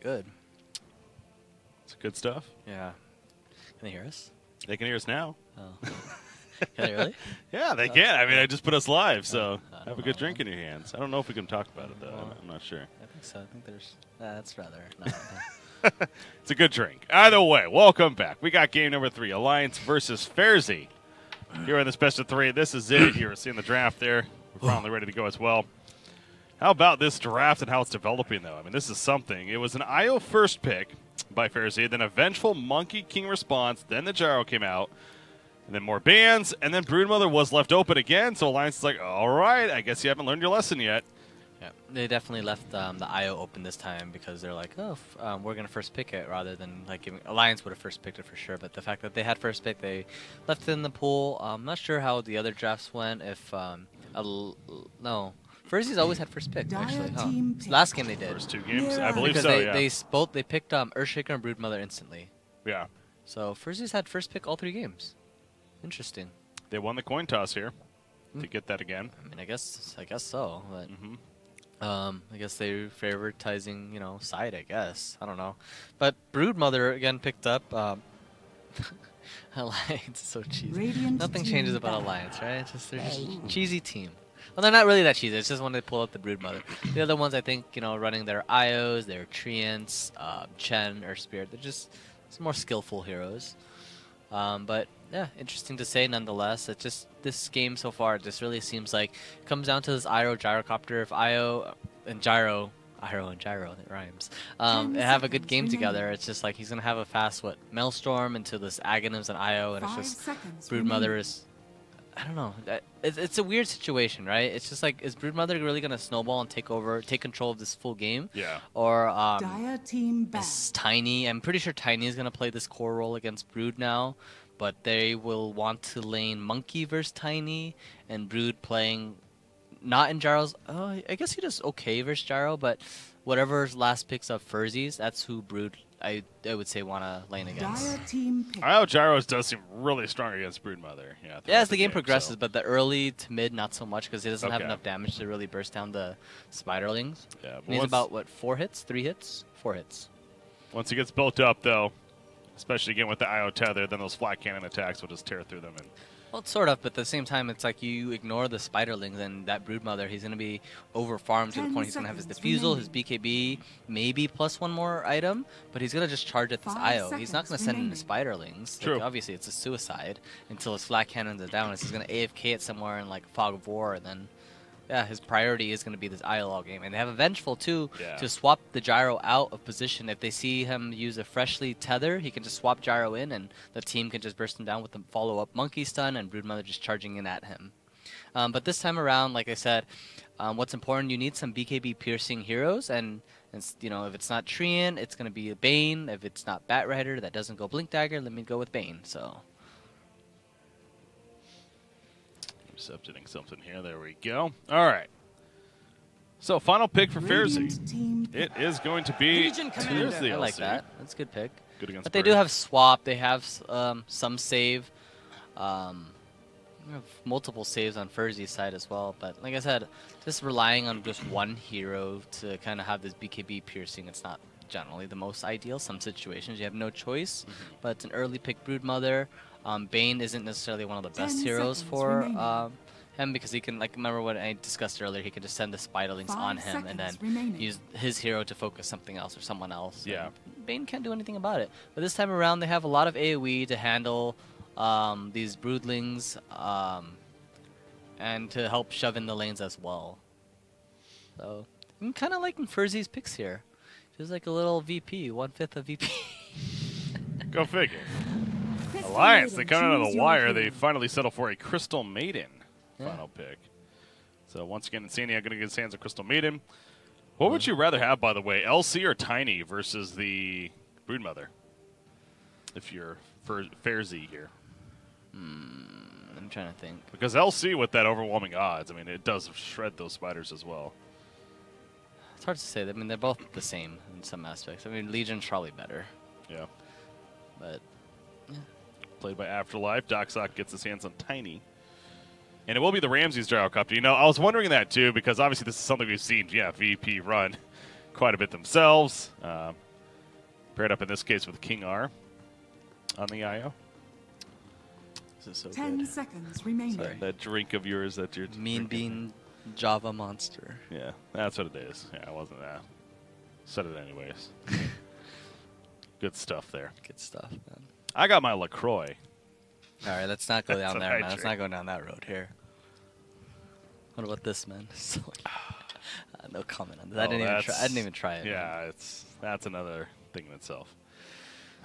good. It's good stuff. Yeah. Can they hear us? They can hear us now. Oh. Can they really? Yeah, they can. I mean, I just put us live, so I have a don't good know. drink in your hands. I don't know if we can talk about it, though. I'm not sure. I think so. I think there's... that's rather... No. It's a good drink. Either way, welcome back. We got game number 3, Alliance versus ferzee. Here in this best of 3. This is it. You're seeing the draft there. We're finally ready to go as well. How about this draft and how it's developing, though? I mean, this is something. It was an IO first pick by ferzee, then a vengeful Monkey King response, then the Gyro came out, and then more bans, and then Broodmother was left open again, so Alliance is like, all right, I guess you haven't learned your lesson yet. Yeah, they definitely left the IO open this time because they're like, oh, we're going to first pick it rather than like giving... Alliance would have first picked it for sure, but the fact that they had first pick, they left it in the pool. I'm not sure how the other drafts went. If, no. ferzee's always had first pick, actually. Huh? Last game they did. First 2 games, I believe because so, yeah. They picked Earthshaker and Broodmother instantly. Yeah. So ferzee's had first pick all 3 games. Interesting. They won the coin toss here to get that again. I mean, I guess so, but... I guess they're favoritizing, side, I guess. I don't know. But Broodmother, again, picked up. Alliance is so cheesy. Radiant Nothing team changes about back. Alliance, right? They're just a cheesy team. Well, they're not really that cheesy. It's just when they pull out the Broodmother. The other ones, I think, running their IOs, their Treants, Chen, or Spirit, they're just some more skillful heroes. But yeah, interesting to say nonetheless. It's just this game so far, it just really seems like it comes down to this IO Gyrocopter. If IO and Gyro, that rhymes, they have a good game together. It's just like he's going to have a fast, Maelstrom into this Aghanims and IO, and it's just Broodmother is, I don't know. It's a weird situation, right? It's just like, is Broodmother really going to snowball and take control of this full game? Yeah. Or Dire team back. is Tiny, I'm pretty sure Tiny is going to play this core role against Brood now, but they will want to lane Monkey versus Tiny, and Brood playing not in Gyro's. Oh, I guess he does okay versus Gyro, but whatever's last picks of ferzee's, that's who Brood I would say want to lane against. Dire team pick. I know Gyros does seem really strong against Broodmother. Yeah, Yeah, as the game progresses, but the early to mid, not so much, because he doesn't have Okay. enough damage to really burst down the Spiderlings. Yeah, but And he's once- about, 4 hits? 3 hits? 4 hits. Once he gets built up, though, especially again with the IO tether, then those flat cannon attacks will just tear through them. And Well, sort of, but at the same time, it's like you ignore the Spiderlings and that Broodmother, he's going to be over-farmed to the 10 point he's going to have his seconds Diffusal, his remaining. BKB, maybe plus 1 more item, but he's going to just charge at this 5 IO. He's not going to seconds send in the remaining. Spiderlings. True. Like, obviously, it's a suicide until his flat cannons are down. He's going to AFK it somewhere in, Fog of War, and then... Yeah, his priority is going to be this IO all game. And they have a Vengeful, too, Yeah. to swap the Gyro out of position. If they see him use a freshly tether, he can just swap Gyro in, and the team can just burst him down with the follow-up Monkey Stun, and Broodmother just charging in at him. But this time around, like I said, what's important, you need some BKB piercing heroes, and if it's not Treant, it's going to be a Bane. If it's not Batrider that doesn't go Blink Dagger, let me go with Bane. So... intercepting something here. There we go. All right. So, final pick for ferzee. Radiant team It is going to be Legion Commander. Tuesday, I like LC. that. That's a good pick. Good against But they Bird. do have swap. They have some save. They have multiple saves on ferzee's side as well. But like I said, just relying on just one hero to kind of have this BKB piercing, it's not generally the most ideal. Some situations you have no choice. But it's an early pick Broodmother. Bane isn't necessarily one of the 10 best heroes seconds for remaining. him because he can, remember what I discussed earlier, he can just send the Spiderlings 5 on him and then seconds remaining. use his hero to focus something else or someone else. Yeah. And Bane can't do anything about it. But this time around, they have a lot of AoE to handle these Broodlings and to help shove in the lanes as well. So I'm kind of liking ferzee's picks here. Just like a little VP, 1/5 of VP. Go figure. Crystal Alliance, they Maiden, come out of choose the your wire. hero. They finally settle for a Crystal Maiden Yeah. final pick. So once again, Insania going to get his hands on Crystal Maiden. What would you rather have, by the way, LC or Tiny versus the Broodmother? If you're ferzee here. I'm trying to think. Because LC with that overwhelming odds, I mean, it does shred those spiders as well. It's hard to say. I mean, they're both the same in some aspects. I mean, Legion's probably better, Yeah. but Played by Afterlife. Doxock gets his hands on Tiny. And it will be the Ramses Gyrocopter. You know, I was wondering that too, because obviously this is something we've seen, VP run quite a bit themselves. Paired up in this case with King R on the IO. This is so 10 good. seconds remaining. Sorry. That drink of yours that you're Mean drinking. Bean Java Monster. Yeah, that's what it is. Yeah, I wasn't that. Said it anyways. Good stuff there. Good stuff, man. I got my LaCroix. All right, let's not go That's down what there, I man. Let's drink. not go down that road here. What about this, man? No comment on this. I Oh, didn't even try. I that's- didn't even try it. man. Yeah, that's another thing in itself.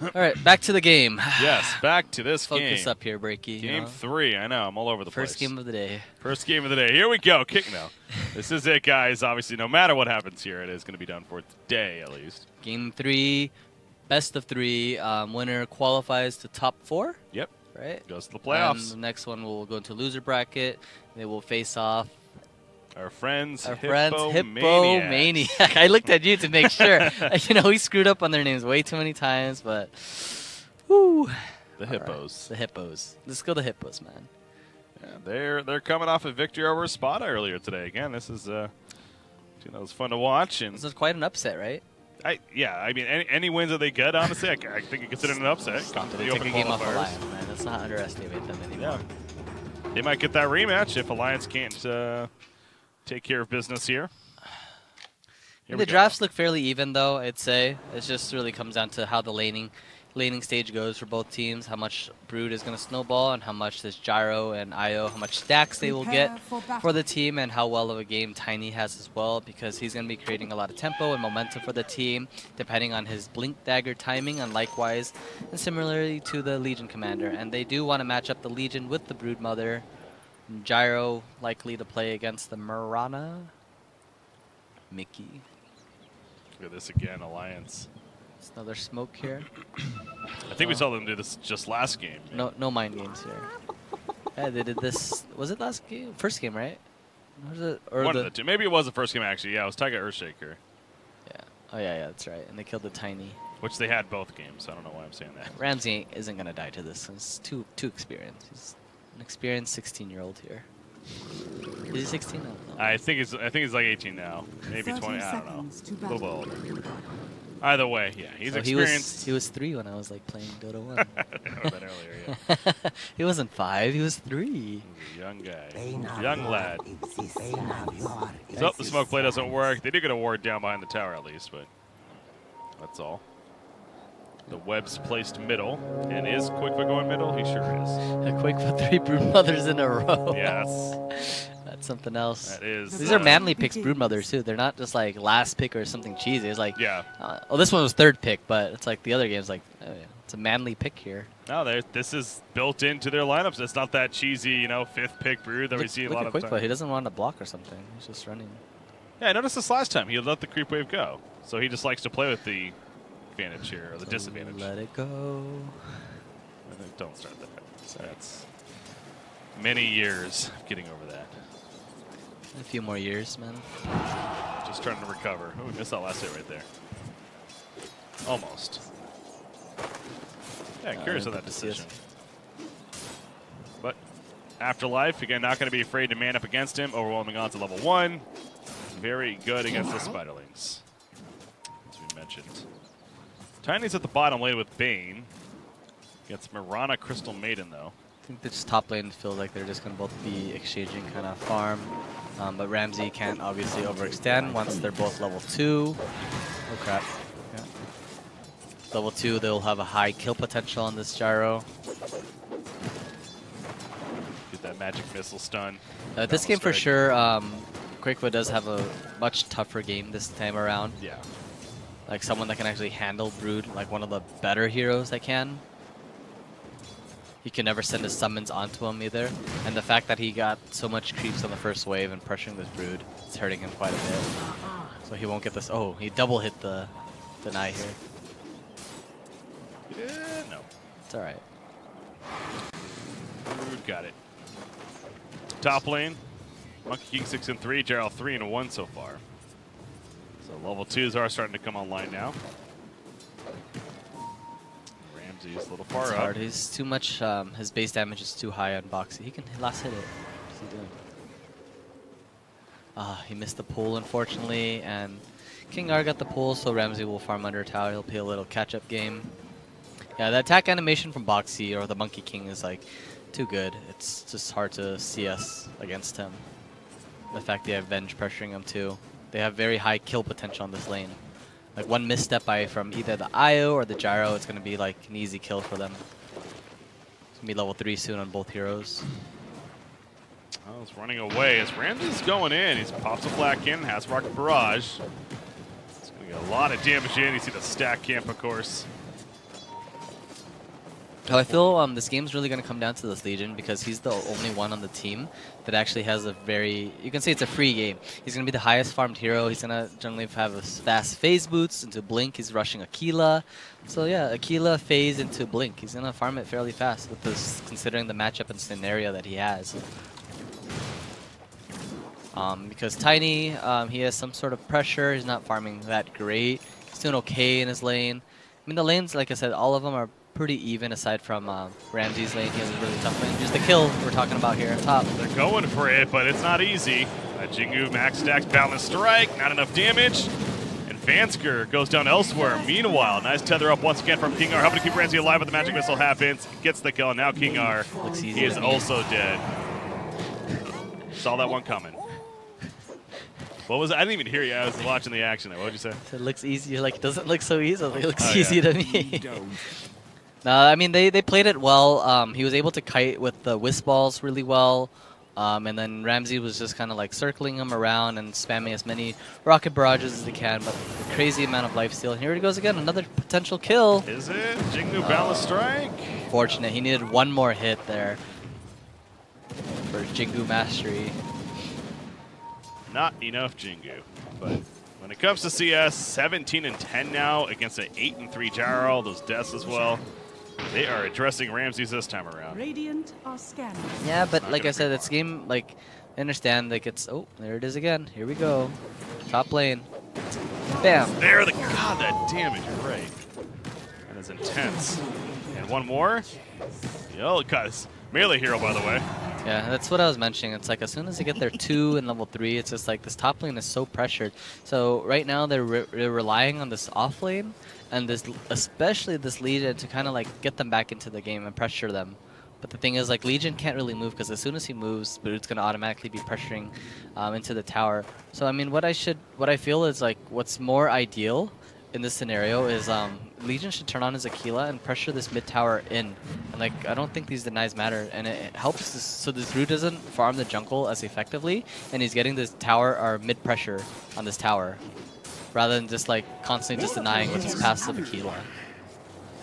All right, back to the game. Yes, back to this Focus game. up here, Breaky. Game 3. I know, I'm all over the place. First game of the day. First game of the day. Here we go. Kick now. This is it, guys. Obviously, no matter what happens here, it is going to be done for today, at least. Game 3, best of 3. Winner qualifies to top 4. Yep. Right. Goes to the And playoffs. the next one will go into loser bracket. They will face off Our friends, Hippo Maniac. I looked at you to make sure. You know, we screwed up on their names way too many times, but whoo. The All Hippos. right, the Hippos. Let's go the Hippos, man. Yeah, they're coming off a victory over Spada earlier today. Again, this is it was fun to watch, and This is quite an upset, right? I mean any wins that they get, honestly, I think you consider it an upset. Stop it. The They took open a game off qualifiers. Alliance, man. Let's not underestimate them anymore. Yeah. They might get that rematch if Alliance can't take care of business here. Here we The go. drafts look fairly even, though, I'd say. It just really comes down to how the laning stage goes for both teams, how much Brood is going to snowball, and how much this Gyro and IO, how much stacks they will get Prepare for battle. for the team, and how well of a game Tiny has as well, because he's going to be creating a lot of tempo and momentum for the team, depending on his Blink Dagger timing, and likewise, and similarly to the Legion Commander. And they do want to match up the Legion with the Brood Mother. Gyro likely to play against the Mirana. Mickey. Look at this again, Alliance. It's another smoke here. I think we saw them do this just last game. No mind games here. Yeah, they did this. Was it last game? First game, right? Or was it, or One of the two. Maybe it was the first game, actually. Yeah, it was Tiger Earthshaker, Yeah. Oh yeah, that's right. And they killed the Tiny. which they had both games. I don't know why I'm saying that. Ramsey isn't gonna die to this. He's too experienced. He's an experienced 16-year-old here. Is he 16? I don't know. I think he's like 18 now, maybe 30 20. I don't know. seconds to A little battle. bit older. Either way, yeah, he's So experienced. He was 3 when I was like playing Dota 1. I know that earlier. Yeah. He wasn't 5. He was 3. He's a young guy, young lad. So the smoke play doesn't work. They do get a ward down behind the tower at least, but that's all. The web's placed middle, and is Quickfoot going middle? He sure is. A quick for 3 Broodmothers in a row. Yeah, That's something else. that is. These are manly picks Broodmothers too. They're not just like last pick or something cheesy. It's like, Yeah. oh, this one was 3rd pick, but it's like the other game's like, oh, yeah, it's a manly pick here. No, this is built into their lineups. It's not that cheesy, 5th pick brood that we see a lot Look of at times. Quickfoot. He doesn't want to block or something. He's just running. Yeah, I noticed this last time. He let the creep wave go. So he just likes to play with the advantage here, or the disadvantage. Let it go. Don't start that. So that's many years of getting over that. A few more years, man. Just trying to recover. Oh, we missed that last hit right there. Almost. Yeah, curious of that decision. But Afterlife, again, not going to be afraid to man up against him. Overwhelming odds at level 1. Very good against the Spiderlings, as we mentioned. Tiny's at the bottom lane with Bane. Gets Mirana Crystal Maiden, though. I think this top lane feels like they're just going to both be exchanging kind of farm. But Ramsey can't obviously overextend once they're both level 2. Oh, crap. Yeah. Level 2, they'll have a high kill potential on this Gyro. Get that magic missile stun. This game for strike. sure, Quickfoot does have a much tougher game this time around. Yeah. Like someone that can actually handle Brood, like one of the better heroes that can. He can never send his summons onto him either. And the fact that he got so much creeps on the first wave and pressuring this Brood, it's hurting him quite a bit. So he won't get this. Oh, he double hit the deny here. Yeah, no. It's alright. Brood got it. Top lane. Monkey King 6 and 3. Gerald 3 and 1 so far. So level 2s are starting to come online now. Ramsey's a little far It's up. hard. He's too much. His base damage is too high on Boxy. He can last hit it. What's he doing? He missed the pull, unfortunately, and King R got the pull, so Ramsey will farm under tower. He'll play a little catch-up game. Yeah, the attack animation from Boxy or the Monkey King is like too good. It's just hard to CS against him. The fact they have Venge pressuring him too. They have very high kill potential on this lane. Like one misstep from either the IO or the Gyro, it's gonna be like an easy kill for them. It's gonna be level 3 soon on both heroes. Oh, it's running away as Ramsey's going in. He pops a flak in, has Rocket Barrage. It's gonna get a lot of damage in. You see the stack camp, of course. I feel this game's really going to come down to this Legion because he's the only one on the team that actually has a very, you can say it's a free game. He's going to be the highest farmed hero. He's going to generally have a fast phase boots into Blink. He's rushing Aquila. So yeah, Aquila phase into Blink. He's going to farm it fairly fast with this, considering the matchup and scenario that he has. Because Tiny, he has some sort of pressure. He's not farming that great. He's doing okay in his lane. I mean, the lanes, like I said, all of them are pretty even aside from Ramsey's lane. He has a really tough lane. Just the kill we're talking about here at top. They're going for it, but it's not easy. Jingu max stacks Balance Strike, not enough damage. And Vansker goes down elsewhere. Meanwhile, nice tether up once again from King R, helping to keep Ramsey alive, but the magic missile happens. Gets the kill, and now King R, he is also dead. Saw that one coming. What was it? I didn't even hear you. I was watching the action there. What did you say? It looks easy. You're like, it doesn't look so easy. It looks easy to me. No, I mean, they played it well. He was able to kite with the Wisp Balls really well. And then Ramsey was just kind of like circling him around and spamming as many rocket barrages as he can, but a crazy amount of lifesteal. And here he goes again, another potential kill. Is it? Jingu Balance Strike? Fortunate. He needed one more hit there for Jingu Mastery. Not enough Jingu, but when it comes to CS, 17 and 10 now against an 8 and 3 Gyro, those deaths as well. They are addressing Ramses this time around. Radiant are scanning. Yeah, but like I said, it's game, like, I understand, like, it's, oh, there it is again. Here we go. Top lane. Bam. There, God, that damage, you're right. That is intense. And one more. Yo, guys, melee hero, by the way. Yeah, that's what I was mentioning. It's like as soon as they get their 2 and level 3, it's just like this top lane is so pressured. So right now they're relying on this off lane and this, especially this Legion, to kind of like get them back into the game and pressure them. But the thing is, like, Legion can't really move because as soon as he moves, Boot's gonna automatically be pressuring into the tower. So I mean, what I feel is like what's more ideal in this scenario is Legion should turn on his Aquila and pressure this mid tower in. And like, I don't think these denies matter, and it helps this, so this Root doesn't farm the jungle as effectively, and he's getting this tower or mid pressure on this tower, rather than just like constantly just denying with his passive Aquila.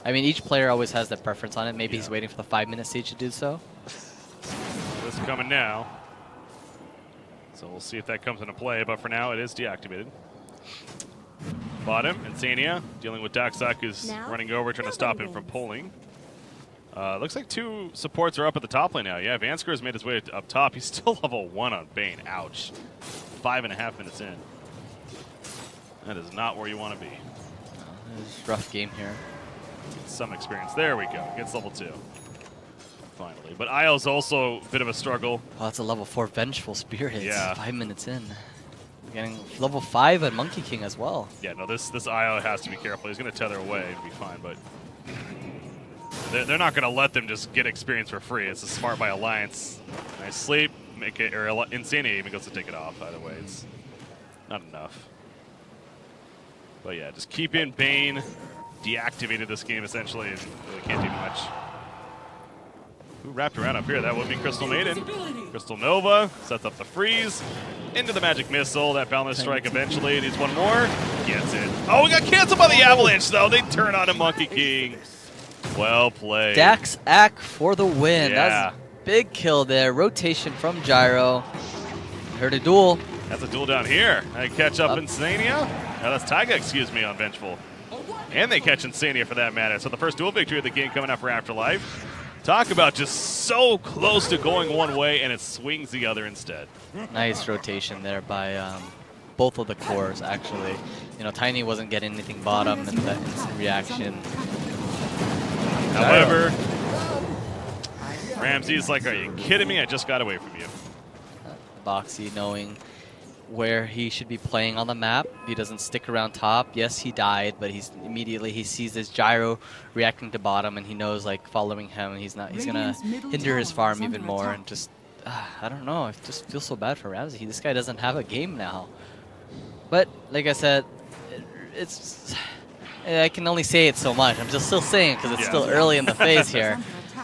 I mean, each player always has their preference on it. Maybe he's waiting for the 5-minute stage to do so. This is coming now. So we'll see if that comes into play, but for now it is deactivated. Bottom, Insania dealing with Daxak, who's running over, trying to stop him from pulling. Looks like 2 supports are up at the top lane now. Yeah, Vansker has made his way up top. He's still level 1 on Bane. Ouch. 5.5 minutes in. That is not where you want to be. It's a rough game here. Some experience. There we go. Gets level 2. Finally. But Io's also a bit of a struggle. Oh, that's a level 4 Vengeful Spirit. Yeah. 5 minutes in. Getting level 5 at Monkey King as well. Yeah, no, this Io has to be careful. He's going to tether away and be fine, but they're not going to let them just get experience for free. It's a smart by Alliance. Nice sleep, make it, or Insanity even goes to take it off. Either way, it's not enough. But yeah, just keep in Bane. Deactivated this game essentially, and really can't do much. Who wrapped around up here? That would be Crystal Maiden. Crystal Nova sets up the freeze. Into the magic missile. That Balance Strike eventually needs one more. Gets it. Oh, we got canceled by the Avalanche, though. They turn on a Monkey King. Well played. Daxak for the win. Yeah. That's a big kill there. Rotation from Gyro. Heard a duel. That's a duel down here. I catch up Insania. No, that's Taiga, excuse me, on Vengeful. And they catch Insania for that matter. So the first duel victory of the game coming up for Afterlife. Talk about just so close to going one way, and it swings the other instead. Nice rotation there by both of the cores, actually. You know, Tiny wasn't getting anything bottom, and that instant reaction. However, Ramsey's like, are you kidding me? I just got away from you. Boxy knowing where he should be playing on the map. He doesn't stick around top. Yes, he died, but he's immediately he sees this gyro reacting to bottom, and he knows like following him, he's gonna hinder his farm even more. And just I don't know. I just feel so bad for Ramsey. This guy doesn't have a game now. But like I said, I can only say it so much. I'm just still saying because it's still early in the phase here.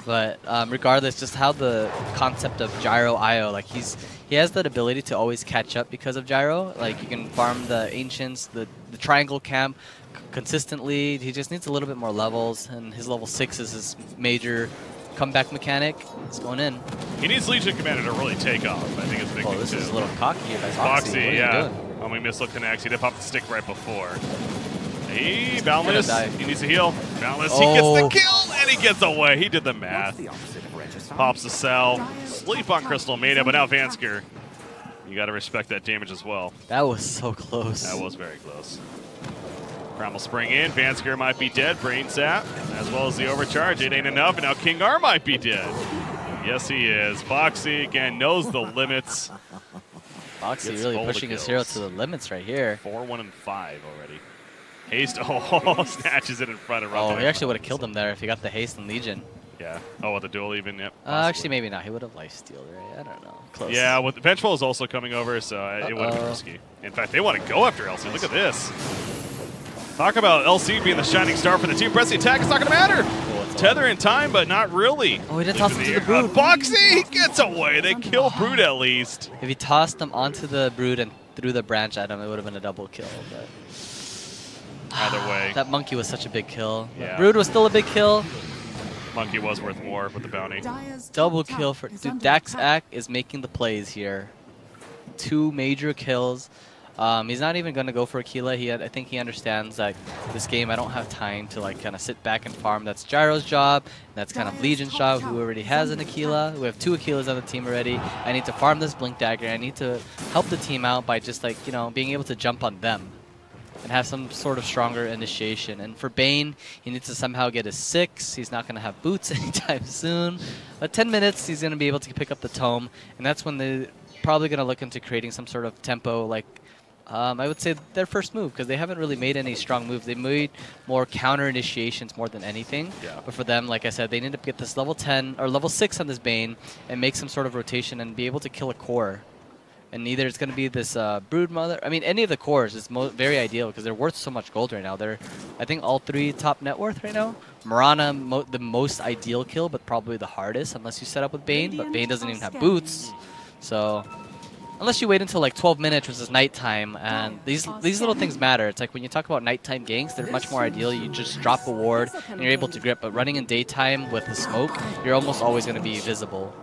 But regardless, just how the concept of gyro IO, like he has that ability to always catch up because of gyro. Like you can farm the ancients, the triangle camp consistently. He just needs a little bit more levels, and his level 6 is his major comeback mechanic. It's going in. He needs Legion Commander to really take off. I think it's a big thing this too. is a little cocky here by Foxy, Foxy. yeah. Homing missile connects. He did pop the stick right before. Hey, Boundless. He needs to heal. Boundless. He gets the kill, and he gets away. He did the math. Pops the cell. Sleep on Crystal Mania, but now Vansker. You got to respect that damage as well. That was so close. That was very close. Primal Spring in. Vansker might be dead. Brain Sap, as well as the overcharge. It ain't enough, and now King R might be dead. Yes, he is. Foxy, again, knows the limits. Foxy really pushing his hero to the limits right here. 4-1 and 5 already. Haste, snatches it in front of Rumble. He actually would have killed him there if he got the haste and Legion. Yeah. Oh, with the duel even, yep. Actually, maybe not. He would have lifestealed, right? I don't know. Close. Yeah, with the Vengeful is also coming over, so it would have been risky. In fact, they want to go after LC. Look at this. Talk about LC being the shining star for the team. Press the attack. It's not going to matter. Tether in time, but not really. Oh, he didn't toss him to the Brood. Foxy gets away. They kill Brood at least. If he tossed him onto the Brood and threw the branch at him, it would have been a double kill. But either way. That monkey was such a big kill. Yeah. Brood was still a big kill. Monkey was worth more with the bounty. Double kill for... Dude, Daxak is making the plays here. 2 major kills. He's not even going to go for Aquila. I think he understands that this game I don't have time to like kind of sit back and farm. That's Gyro's job. That's kind of Legion's job, who already has an Aquila. We have 2 Aquilas on the team already. I need to farm this Blink Dagger. I need to help the team out by just like, you know, being able to jump on them and have some sort of stronger initiation. And for Bane, he needs to somehow get his 6. He's not going to have boots anytime soon. But 10 minutes, he's going to be able to pick up the tome. And that's when they're probably going to look into creating some sort of tempo, like I would say their first move, because they haven't really made any strong moves. They made more counter initiations more than anything. Yeah. But for them, like I said, they need to get this level 10 or level 6 on this Bane and make some sort of rotation and be able to kill a core. And either it's going to be this Brood Mother. I mean, any of the cores is very ideal because they're worth so much gold right now. They're, I think, all 3 top net worth right now. Mirana, the most ideal kill, but probably the hardest unless you set up with Bane. But Bane doesn't even have boots. So unless you wait until like 12 minutes, which is nighttime, and these little things matter. It's like when you talk about nighttime ganks, they're much more ideal. You just drop a ward and you're able to grip. But running in daytime with the smoke, you're almost always going to be visible.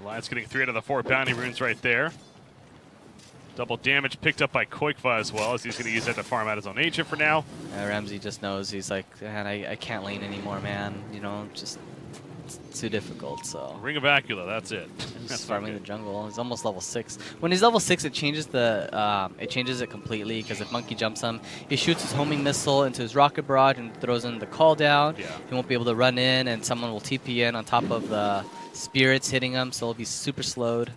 Alliance getting 3 out of the 4 bounty runes right there. Double damage picked up by Koikfa as well, as he's going to use that to farm out his own agent for now. Ramsey just knows. He's like, man, I can't lane anymore, man. You know, just it's too difficult. So Ring of Acula, that's it. He's farming the jungle. He's almost level 6. When he's level 6, it changes it completely, because if Monkey jumps him, he shoots his homing missile into his rocket barrage and throws in the call down. Yeah. He won't be able to run in, and someone will TP in on top of the spirits hitting him, so he'll be super slowed.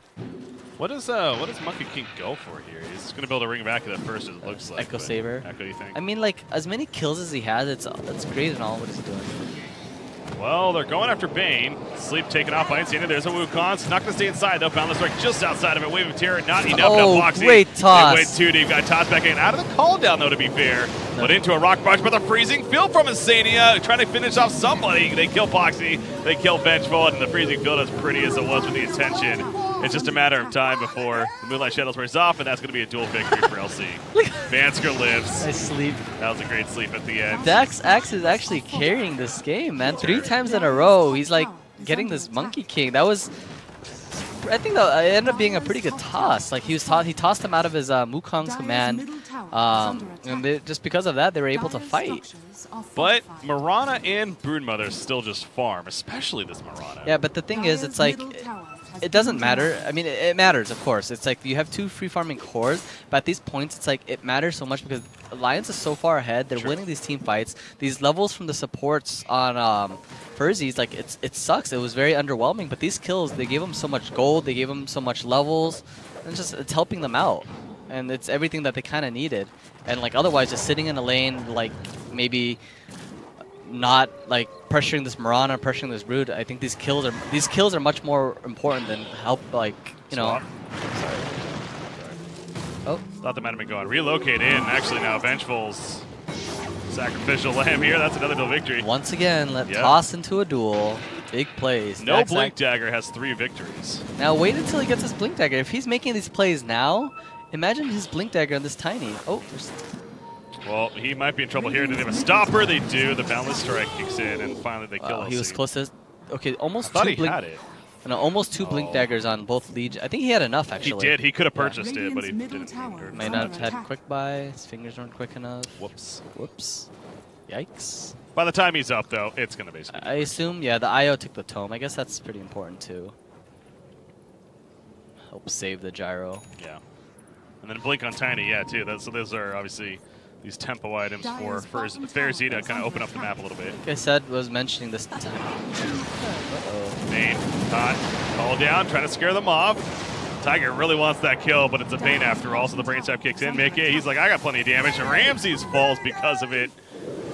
What does Monkey King go for here? He's going to build a Ring of Acula first, it looks like. Echo Saber. Echo, you think? I mean, like, as many kills as he has, it's great and all what he's doing. Well, they're going after Bane. Sleep taken off by Insane. There's a Wukong. It's not going to stay inside, though. Boundless Strike just outside of it. Wave of Terror, not enough. Oh, Foxy. great toss. They went too deep. Got tossed back in. Out of the call down, though, to be fair. No. But into a rock barge, but the freezing field from Insania. Trying to finish off somebody. They kill Foxy. They kill Vengeful. And the freezing field, as pretty as it was with the attention, it's just a matter of time before the Moonlight Shadows wears off, and that's going to be a dual victory for LC. Vansker lives. Nice sleep. That was a great sleep at the end. Daxak is actually carrying this game, man. 3 times in a row, he's like getting this Monkey King. That was, I think that it ended up being a pretty good toss. Like he tossed him out of his Wukong's command, and just because of that, they were able to fight. But Mirana and Broodmother still just farm, especially this Mirana. Yeah, but the thing is, it's like, it doesn't matter. I mean, it matters, of course. It's like you have 2 free farming cores, but at these points, it's like it matters so much because Alliance is so far ahead. They're winning these team fights. These levels from the supports on Ferzee's, like it sucks. It was very underwhelming. But these kills, they gave them so much gold. They gave them so much levels, and it's helping them out. And it's everything that they kind of needed. And like otherwise, just sitting in a lane, like maybe not like pressuring this Mirana, pressuring this Brood. I think these kills are much more important than help. Like Sorry. Oh, Thought that might have been going. Relocate in. Actually, now Vengeful's sacrificial lamb here. That's another duel victory. once again, toss into a duel. Big plays. No Blink Dagger has 3 victories. Now wait until he gets his Blink Dagger. If he's making these plays now, imagine his Blink Dagger on this Tiny. Oh, well, he might be in trouble here. Do they have a stopper? They do. The Boundless Strike kicks in, and finally they kill us. He was close to. Okay, almost I thought two he Blink. had it. No, almost 2 Blink Daggers on both Legion. I think he had enough actually. He did. He could have purchased it, but he Radiant's didn't. middle tower Might not have had quick buy. His fingers weren't quick enough. Whoops. Whoops. Yikes. By the time he's up, though, it's going to basically. I assume, yeah, the IO took the tome. I guess that's pretty important too. Help save the gyro. Yeah. And then Blink on Tiny, yeah, too. So those are obviously these tempo items for ferzee to kind of open up the map a little bit. Like I said, was mentioning this time. Bane, caught, call down, trying to scare them off. Tiger really wants that kill, but it's a Bane after all, so the brain sap kicks in. Mickey, he's like, I got plenty of damage, and Ramses falls because of it.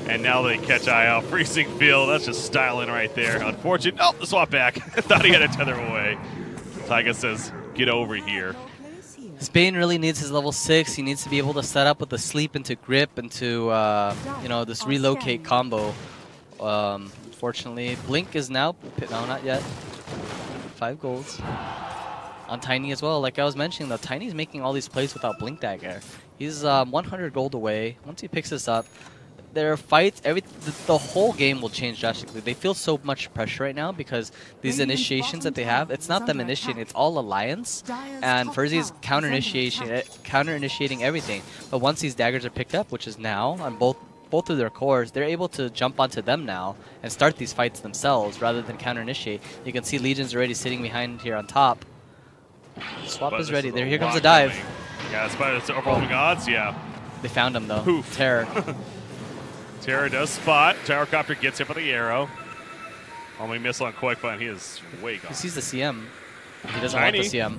And now they catch IO. Freezing field, that's just styling right there. Unfortunate. Oh, the swap back. Thought he had to tether him away. Tiger says, get over here. Spain really needs his level 6. He needs to be able to set up with the sleep into grip into this relocate combo. Unfortunately, Blink is now no, not yet. 5 golds on Tiny as well. Like I was mentioning, though, Tiny's making all these plays without Blink Dagger. He's 100 gold away. Once he picks this up, their fights, the whole game will change drastically. They feel so much pressure right now because these initiations that they have, it's not them initiating, it's all Alliance, and ferzee is counter-initiating everything. But once these daggers are picked up, which is now on both of their cores, they're able to jump onto them now and start these fights themselves rather than counter-initiate. You can see Legion's already sitting behind here on top. Swap is ready. Here comes the dive. Coming. Yeah, despite its overwhelming odds, yeah. They found him though. Poof. Terror. Terror does spot. Towercopter gets hit by the arrow. Only missile on Quick Button. He is way gone. He sees the CM. He doesn't Tiny. want the CM.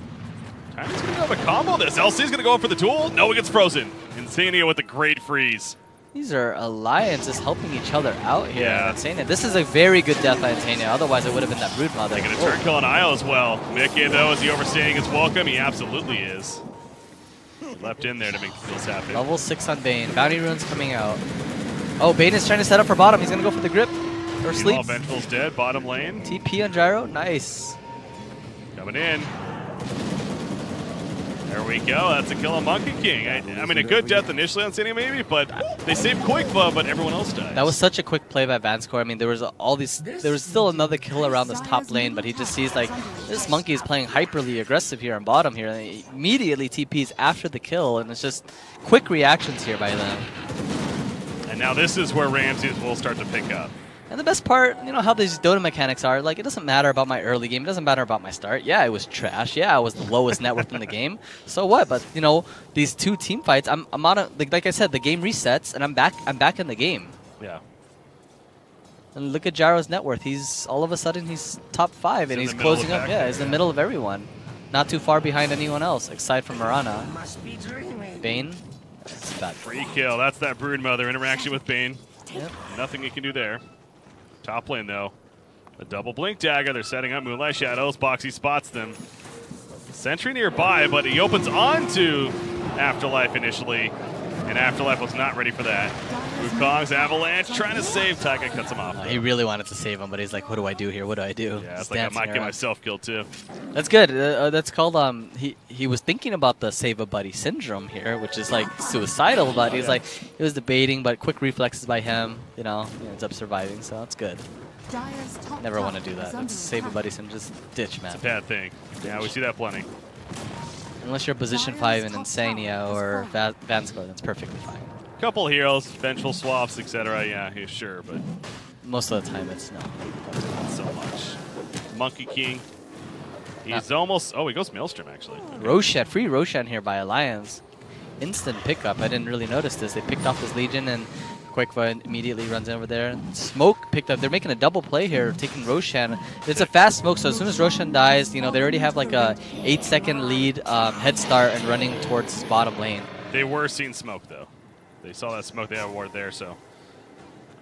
Tiny's going to have a combo this. LC's going to go in for the duel. No, it gets frozen. Insania with a great freeze. These are alliances helping each other out here. Yeah. Insania. This is a very good death by Insania. Otherwise, it would have been that Brood Mother. They get a turn kill on IO as well. Mickey, though, is he overstaying his welcome? He absolutely is. He leapt in there to make the kills happen. Level 6 on Bane. Bounty runes coming out. Oh, Bane is trying to set up for bottom. He's going to go for the grip. Or sleep. Vengeful's dead. Bottom lane. TP on Gyro. Nice. Coming in. There we go. That's a kill on Monkey King. I mean, a good death initially on City maybe, but they saved Quick but everyone else dies. That was such a quick play by Vanscore. I mean, there was still another kill around this top lane, but he just sees like this Monkey is playing hyperly aggressive here on bottom here, and he immediately TPs after the kill, and it's just quick reactions here by them. And now this is where Ramses will start to pick up. And the best part, you know how these Dota mechanics are, like it doesn't matter about my early game, it doesn't matter about my start. Yeah, it was trash. Yeah, I was the lowest net worth in the game. So what? But you know, these 2 team fights, I'm on a like I said, the game resets and I'm back in the game. Yeah. And look at Gyro's net worth. He's all of a sudden he's top 5 and he's closing up. Yeah, he's in the middle of everyone. Not too far behind anyone else, aside from Mirana. Bane. That's bad. Free kill. That's that Brood Mother interaction with Bane. Yep. Nothing you can do there. Top lane, though. A double Blink Dagger. They're setting up Moonlight Shadows. Boxy spots them. Sentry nearby, but he opens onto Afterlife initially, and Afterlife was not ready for that. Wukong's Avalanche trying to save Taiga, cuts him off. He really wanted to save him, but he's like, what do I do here? What do I do? Yeah, it's like I might get myself killed, too. That's good. That's called, he was thinking about the save a buddy syndrome here, which is like suicidal, but he's like, he was debating, but quick reflexes by him, you know, he ends up surviving, so that's good. Never want to do that. It's save a buddy syndrome, just ditch, man. It's a bad thing. Yeah, we see that plenty. Unless you're position 5 in Insania or Vanscore, that's perfectly fine. Couple heroes, vengeful swaps, etc. Yeah, sure, but most of the time it's no. Not so much. Monkey King. He's almost. Oh, he goes Maelstrom actually. Roshan, free Roshan here by Alliance. instant pickup. I didn't really notice this. They picked off his Legion, and Quakefa immediately runs over there. Smoke picked up. They're making a double play here, taking Roshan. It's a fast smoke, so as soon as Roshan dies, you know, they already have like a 8-second lead head start and running towards his bottom lane. They were seeing smoke, though. They saw that smoke. They have a ward there, so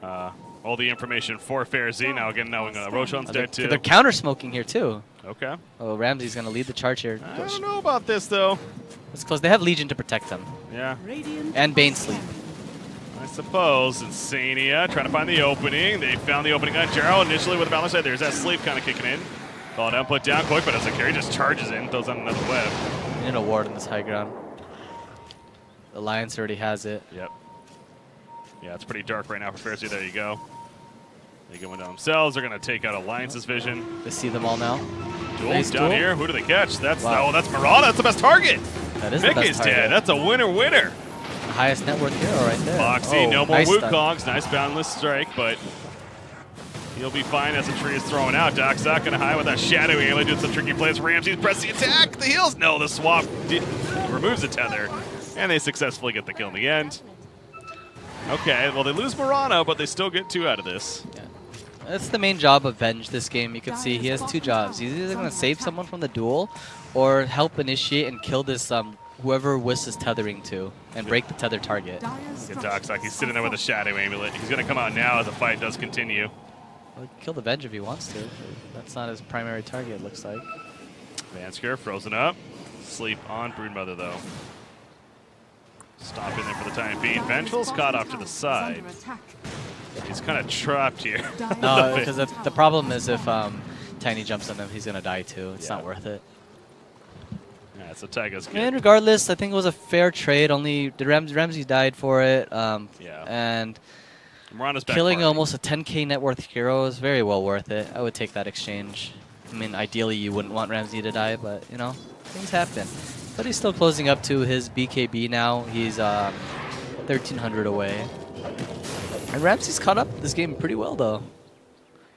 all the information for ferzee. Now again, knowing Roshan's dead too. They're counter smoking here too. Okay. Oh, Ramsey's gonna lead the charge here. I don't know about this though. It's close. They have Legion to protect them. Yeah. And Bane Sleep. I suppose. Insania trying to find the opening. They found the opening on Jaro initially with the balance side. There's that sleep kind of kicking in. Call down, put down quick, but as a carry just charges in, throws on another web. You need a ward in this high ground. Alliance already has it. Yep. Yeah, it's pretty dark right now for ferzee. There you go. They go into themselves. They're going to take out Alliance's vision. They see them all now. Duels down here. Who do they catch? That's wow. Oh, that's Marauder. That's the best target. That is the Mickey's best target. dead. That's a winner. The highest net worth hero right there. Foxy, oh, no more nice Wukongs. Nice boundless strike, but he'll be fine as the tree is thrown out. Doc's not going to hide with that shadowing. Able to do some tricky plays. Ramsey's press the attack. The heals. No, the swap removes the tether, and they successfully get the kill in the end. Okay, well, they lose Marana, but they still get 2 out of this. Yeah. That's the main job of Venge this game. You can see he has 2 jobs. He's either going to save someone from the duel or help initiate and kill this whoever Whis is tethering to and break the tether target. Good Doc's like he's sitting there with a shadow amulet. He's going to come out now as the fight does continue. Well, kill the Venge if he wants to. That's not his primary target, it looks like. Vansker frozen up. Sleep on Broodmother, though. Stopping there for the time being. Ventral's caught off to the side. He's kind of trapped here. No, because the problem is if Tiny jumps on him, he's going to die too. It's not worth it. Yeah, so Taiga's good. And regardless, I think it was a fair trade. Only the Ramsey died for it. Yeah. And Marana's back killing farming. almost a 10k net worth hero is very well worth it. I would take that exchange. I mean, ideally you wouldn't want Ramsey to die, but, you know, things happen. But he's still closing up to his BKB now. He's 1,300 away. And Ramsey's caught up this game pretty well, though.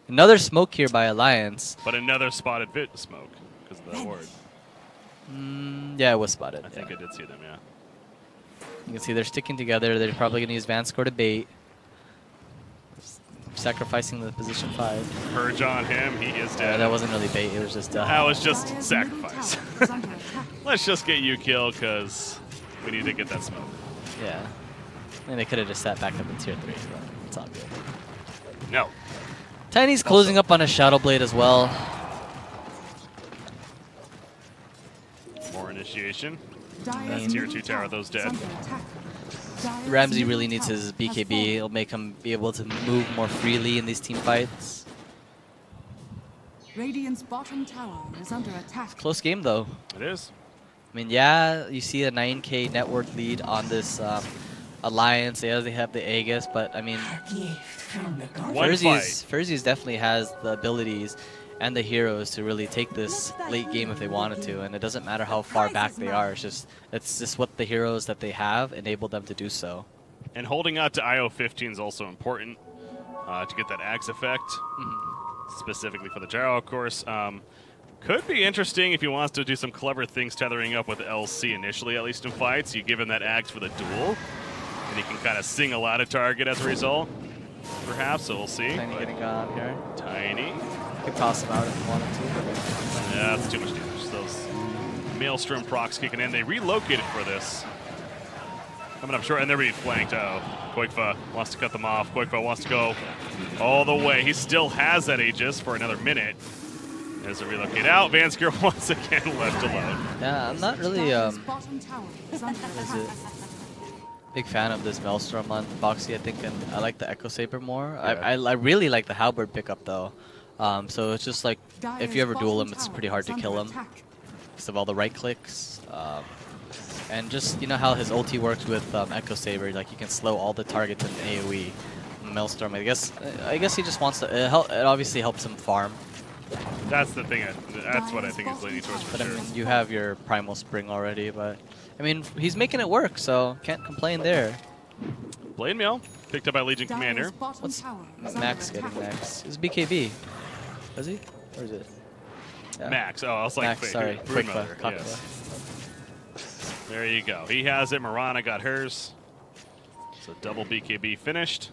Another smoke here by Alliance. But another spotted bit smoke because of that ward. Yeah, it was spotted. I think I did see them, yeah. You can see they're sticking together. They're probably going to use Vanscore to bait. Sacrificing the position 5. Purge on him. He is dead. That wasn't really bait. It was just... that was just sacrifice. Let's just get you killed because we need to get that smoke. Yeah. I mean, they could have just sat back up in tier 3, but it's all good. No. Tiny's closing up on a Shadow Blade as well. More initiation. That's tier 2 tower. Those dead. Ramsey really needs his BKB. It'll make him be able to move more freely in these team fights. Radiant's bottom tower is under attack. Close game, though. It is. I mean, yeah, you see a 9k net worth lead on this Alliance. Yeah, they have the Aegis, but, I mean, Ferzee's definitely has the abilities and the heroes to really take this late game if they wanted to, and it doesn't matter how far back they are. It's just what the heroes that they have enable them to do so. And holding out to IO-15 is also important to get that axe effect, specifically for the gyro, of course. Could be interesting if he wants to do some clever things tethering up with LC initially, at least in fights. You give him that axe for the duel, and he can kind of sing a lot of target as a result, perhaps, so we'll see. Tiny getting gone here. Tiny. Could toss him out if you wanted to. Yeah, that's too much damage. Those Maelstrom procs kicking in. They relocated for this. Coming up short, and they're being flanked. Quakefa wants to cut them off. Quakefa wants to go all the way. He still has that Aegis for another minute. As they relocate out, Vansker once again left alone. Yeah, I'm not really big fan of this Maelstrom on Foxy. I think I like the Echo Saber more. Yeah. I really like the Halberd pickup though. So it's just like if you ever duel him, it's pretty hard to kill him because of all the right clicks. And just, you know how his ulti works with Echo Saber, like you can slow all the targets in AoE. Maelstrom, I guess he just wants to. It obviously helps him farm. That's the thing. That's what I think is leading towards for But sure. I mean, you have your Primal Spring already, but I mean, he's making it work, so can't complain there. Blade Mail picked up by Legion Commander. What's Max getting next? It's BKB. Is he? Or is it? Yeah. Max. Oh, I was like, Max, sorry. Broodmother. Quakefa, Yes. There you go. He has it. Mirana got hers. So double BKB finished.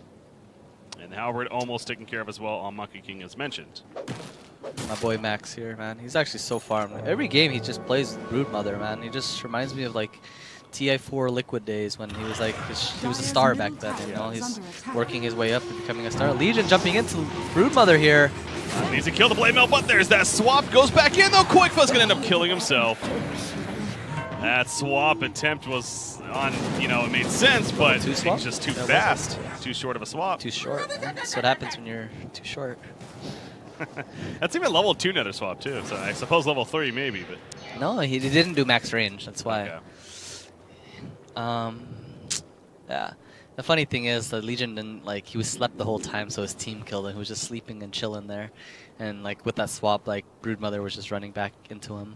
And Halberd almost taken care of as well on Monkey King as mentioned. My boy Max here, man. He's actually so farmed. Every game he just plays Broodmother, man. He just reminds me of like TI4 Liquid days when he was like he was a star back then. You know, he's working his way up and becoming a star. Legion jumping into Broodmother here. Needs to kill the Blade Mail, but there's that swap. Goes back in though. Quickfoot's gonna end up killing himself. That swap attempt was on, you know, it made sense, but it's just too fast. Too short of a swap. Too short. That's what happens when you're too short. That's even level 2 nether swap too. So I suppose level 3 maybe, but no, he didn't do max range. That's why. Okay. Yeah. The funny thing is, the Legion didn't like he was slept the whole time, so his team killed him. He was just sleeping and chilling there, and like with that swap, like Broodmother was just running back into him.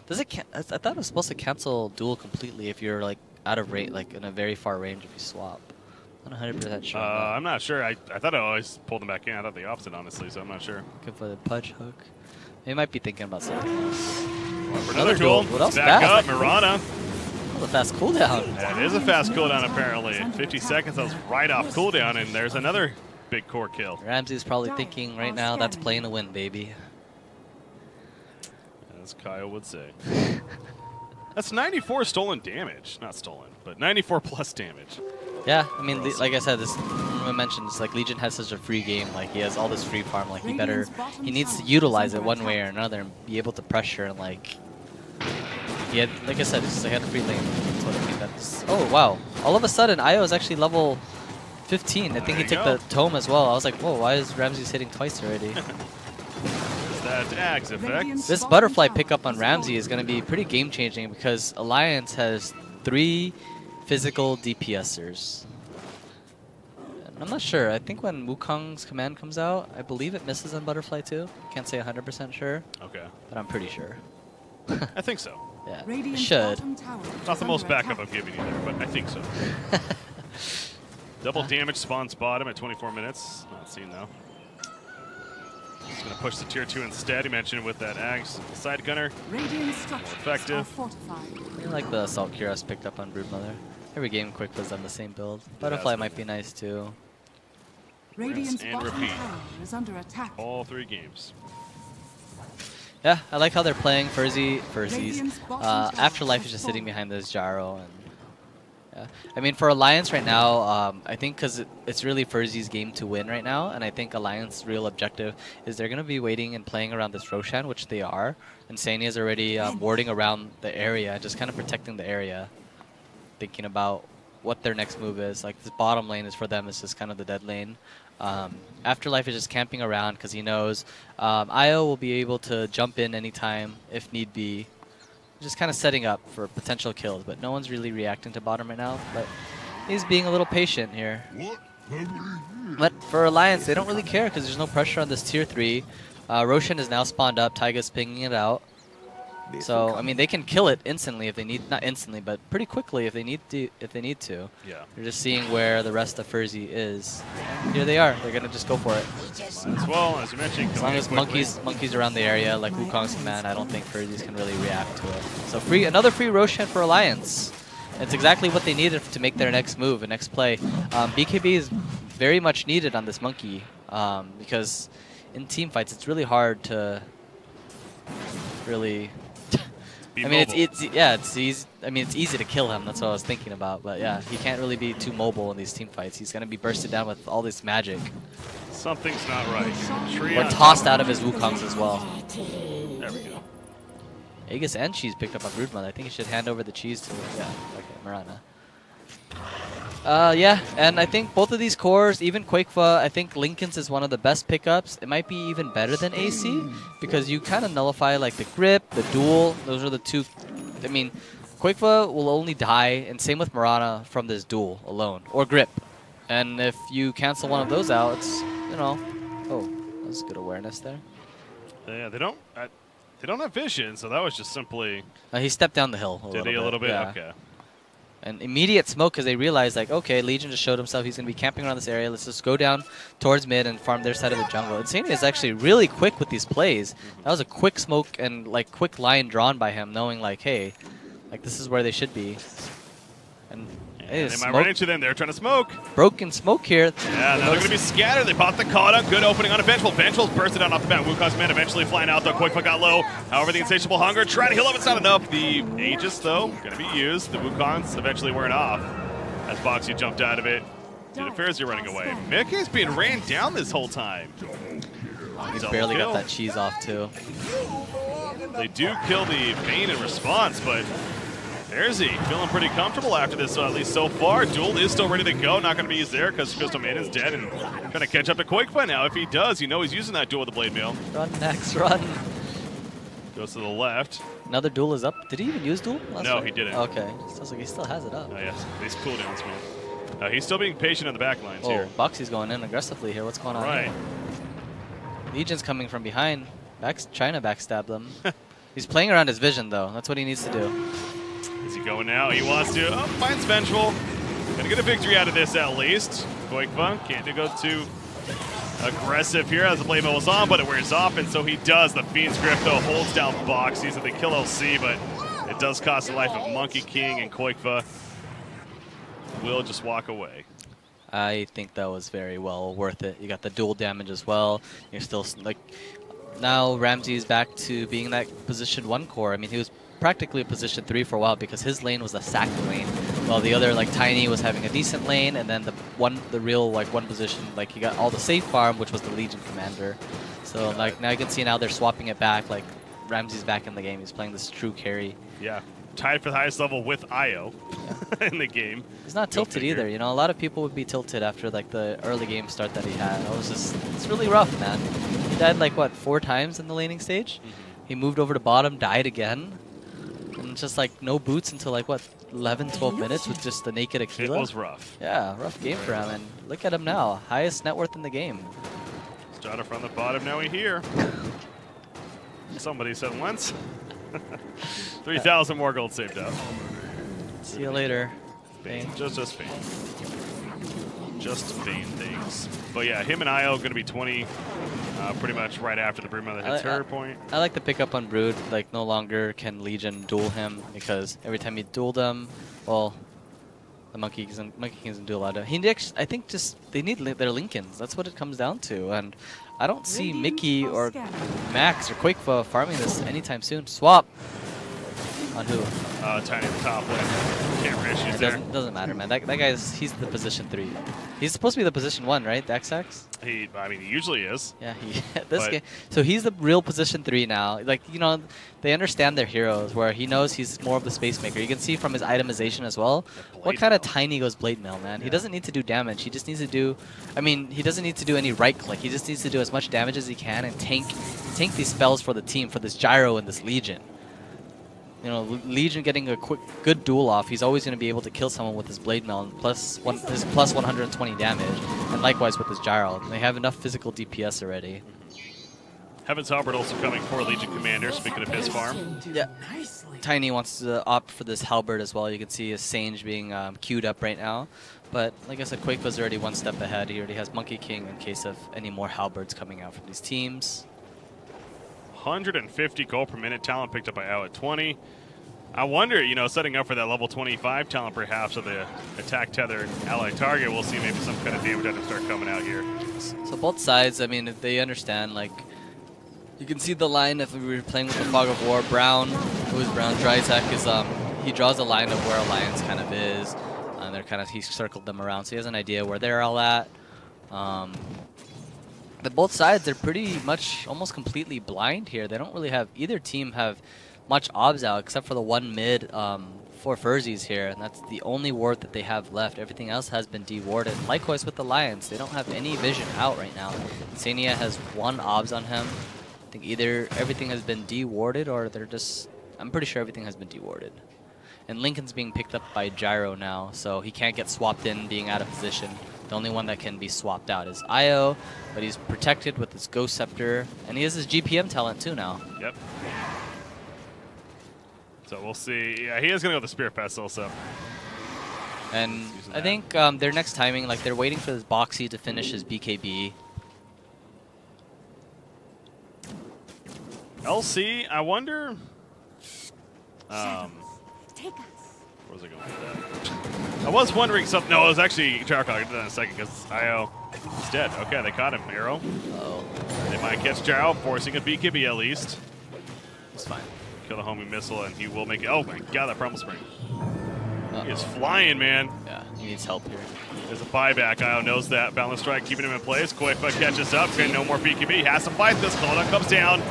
Does it? I thought it was supposed to cancel duel completely if you're like out of range, like in a very far range if you swap. I'm not 100% sure. I'm not sure. I thought I always pulled them back in. I thought the opposite, honestly, so I'm not sure. Good for the pudge hook. He might be thinking about something else. For another duel. What else? Back up, Mirana. A fast cooldown. That is a fast cooldown, apparently. 50 seconds, that was right off cooldown, and there's another big core kill. Ramsey's probably thinking right now, that's playing to win, baby. As Kyle would say. That's 94 stolen damage. Not stolen, but 94 plus damage. Yeah, I mean, like I said, this I mentioned, it's like Legion has such a free game. Like he has all this free farm. Like he needs to utilize it one way or another and be able to pressure and like. He had, like I said, he had a free lane. That's what I mean. Oh wow! All of a sudden, Io is actually level 15. I think he took the tome as well. I was like, whoa! Why is Ramsey hitting twice already? That Axe effect. This butterfly pickup on Ramsey is going to be pretty game changing because Alliance has 3 physical DPSers. And I'm not sure. I think when Wukong's command comes out, I believe it misses on butterfly too. Can't say 100% sure. Okay. But I'm pretty sure. I think so. Yeah, it should. Not the most backup I'm giving you there, but I think so. Double damage spawns bottom at 24 minutes. Not seen though. He's going to push the tier 2 instead. He mentioned with that Axe side gunner. More effective. I like the Assault Cuirass picked up on Broodmother. Every game Quick was on the same build. Butterfly might be nice too. Rinse and repeat. All 3 games. Yeah, I like how they're playing Ferzees. Afterlife is just sitting behind this gyro, and yeah. I mean, for Alliance right now, I think because it's really Ferzee's game to win right now, and I think Alliance's real objective is they're going to be waiting and playing around this Roshan, which they are, and Sania is already warding around the area, just kind of protecting the area, thinking about what their next move is. Like this bottom lane is for them, it's just kind of the dead lane. Afterlife is just camping around because he knows Io will be able to jump in anytime if need be. Just kind of setting up for potential kills, but no one's really reacting to bottom right now. But he's being a little patient here. But for Alliance, they don't really care because there's no pressure on this tier 3. Roshan is now spawned up. Taiga's pinging it out. So I mean, they can kill it instantly if they need, not instantly, but pretty quickly if they need to. Yeah. They're just seeing where the rest of Ferzee is. And here they are. They're gonna just go for it. As well as you mentioned, as long as monkeys around the area, like Wukong's command, I don't think Ferzees can really react to it. So another free Roshan for Alliance. It's exactly what they needed to make their next move and next play. BKB is very much needed on this monkey because in team fights it's really hard to really. I mean, it's easy. I mean, it's easy to kill him. That's what I was thinking about. But yeah, he can't really be too mobile in these team fights. He's gonna be bursted down with all this magic. Something's not right. Or tossed out of his Wukongs as well. There we go. Aegis and Cheese picked up on Broodmother. I think he should hand over the cheese to Mirana. Yeah, and I think both of these cores, even Quakefa, I think Lincoln's is one of the best pickups. It might be even better than AC because you kind of nullify like the grip, the duel. Those are the 2. I mean, Quakefa will only die, and same with Mirana from this duel alone or grip. And if you cancel one of those out, it's oh, that's good awareness there. Yeah, they don't have vision, so that was just simply. He stepped down the hill. A little bit? Yeah. Okay. And immediate smoke because they realized, like, okay, Legion just showed himself. He's going to be camping around this area. Let's just go down towards mid and farm their side of the jungle. Insania is actually really quick with these plays. That was a quick smoke and, like, quick line drawn by him, knowing, like, hey, Like, this is where they should be. And hey, they might run into them. They're trying to smoke. Broken smoke here. Yeah, now they're going to be scattered. They popped the Kata. Good opening on a Vengeful. Vengeful's bursted out off the bat. Wukong's man eventually flying out, though. Quick got low. However, the Insatiable Hunger trying to heal up. It's not enough. The Aegis, though, going to be used. The Wukong's eventually wearing off as Boxy jumped out of it. Due to ferzee running away. Mickey's being ran down this whole time. He's barely got that cheese off, too. They do kill the Bane in response, but ferzee feeling pretty comfortable after this, at least so far. Duel is still ready to go. Not going to be used there because Crystal Maiden's dead and trying to catch up to Quakefun now. If he does, you know he's using that duel with the Blade Mail. Run, Nex, run. Goes to the left. Another duel is up. Did he even use duel? No, he didn't. Okay. Sounds like he still has it up. Oh, yes. These cooldowns, man. He's still being patient on the back lines here. Boxy's going in aggressively here. What's going on? Right. Here? Legion's coming from behind. Trying to backstab them. He's playing around his vision, though. That's what he needs to do. Is he going now? He wants to. Oh, finds Vengeful. Gonna get a victory out of this at least. Quakefun can't go too aggressive here as the Blade Mail was on, but it wears off, and so he does. The Fiend's Grip, though, holds down Boxy, so they kill LC, but it does cost the life of Monkey King, and Quakefun will just walk away. I think that was very well worth it. You got the dual damage as well. You're still, like, now Ramsey's back to being that position 1 core. I mean, he was practically a position 3 for a while because his lane was a sack lane, while the other, like, Tiny was having a decent lane, and then the real, like, 1 position, like, he got all the safe farm, which was the Legion Commander. So, like, now you can see now they're swapping it back, like, Ramsey's back in the game. He's playing this true carry. Yeah. Tied for the highest level with Io in the game. He's not tilted either. You know, a lot of people would be tilted after like the early game start that he had. It's really rough, man. He died like what 4 times in the laning stage. He moved over to bottom, died again, and just like no boots until like what 11, 12 minutes with just the naked Aquila. It was rough. Yeah, rough game for him. And look at him now, highest net worth in the game. Started from the bottom, now we here. Somebody said once. 3,000 more gold saved up. See you later. Bane. Just Bane. Just Bane things. But yeah, him and Io going to be 20 pretty much right after the Broodmother hits her point. I like the pickup on Brood. Like, no longer can Legion duel him because every time you duel them, well, the Monkey King doesn't do a lot of. I think just they need their Lincolns. That's what it comes down to. And I don't see Mickey or Max or Quakefun farming this anytime soon. Swap. On who? Tiny at the top lane. Camera issues there. Doesn't matter, man. That he's the position 3. He's supposed to be the position 1, right? The XX? I mean, he usually is. Yeah, this game. So he's the real position 3 now. Like, you know, they understand their heroes where he knows he's more of the space maker. You can see from his itemization as well. What kind of Tiny goes Blade Mail, man? Yeah. He doesn't need to do damage. He just needs to do, I mean, he doesn't need to do any right click. He just needs to do as much damage as he can and tank these spells for the team, for this Gyro and this Legion. You know, Legion getting a good duel off, he's always going to be able to kill someone with his Blade Mail and his plus 120 damage, and likewise with his Gyro. They have enough physical DPS already. Heaven's Halberd also coming for Legion Commander, speaking of his farm. Yeah. Tiny wants to opt for this Halberd as well. You can see his Sange being queued up right now. But like I said, Quakefun's already 1 step ahead. He already has Monkey King in case of any more Halberds coming out from these teams. 150 gold per minute talent picked up by Ao at 20. I wonder, you know, setting up for that level 25 talent perhaps of the attack tethered ally target, we'll see maybe some kind of damage item start coming out here. So both sides, I mean, if they understand, like, you can see the line if we were playing with the Fog of War. Brown, who is Brown, Dryzak is, he draws a line of where Alliance kind of is. And they're kind of, he circled them around, so he has an idea where they're all at. But both sides, they're pretty much almost completely blind here. They don't really have, either team have much obs out except for the 1 mid for Ferzees here, and that's the only ward that they have left. Everything else has been dewarded. Likewise with Alliance, they don't have any vision out right now. Insania has 1 obs on him. I think either everything has been dewarded or they're just, I'm pretty sure everything has been dewarded. And Lincoln's being picked up by Gyro now, so he can't get swapped in being out of position. The only one that can be swapped out is Io, but he's protected with his Ghost Scepter, and he has his GPM talent too now. Yep. So we'll see. Yeah, he is going to go with the Spirit Pass also. And I think their next timing, like they're waiting for this Boxy to finish his BKB. LC, I wonder... Take us. Where was I going with that? I was wondering something. No, it was actually Gyro. I'll get to that in a second because IO is dead. Okay, they caught him. Arrow. Oh, They might catch Gyro, forcing a BKB at least. it's fine. Kill the homing missile, and he will make it. Oh my god, that Primal Spring. Uh-oh. He is flying, man. Yeah, he needs help here. There's a buyback. IO knows that. Balance Strike keeping him in place. Quickfoot catches up. Okay, no more BKB. He has to fight this. Cooldown comes down.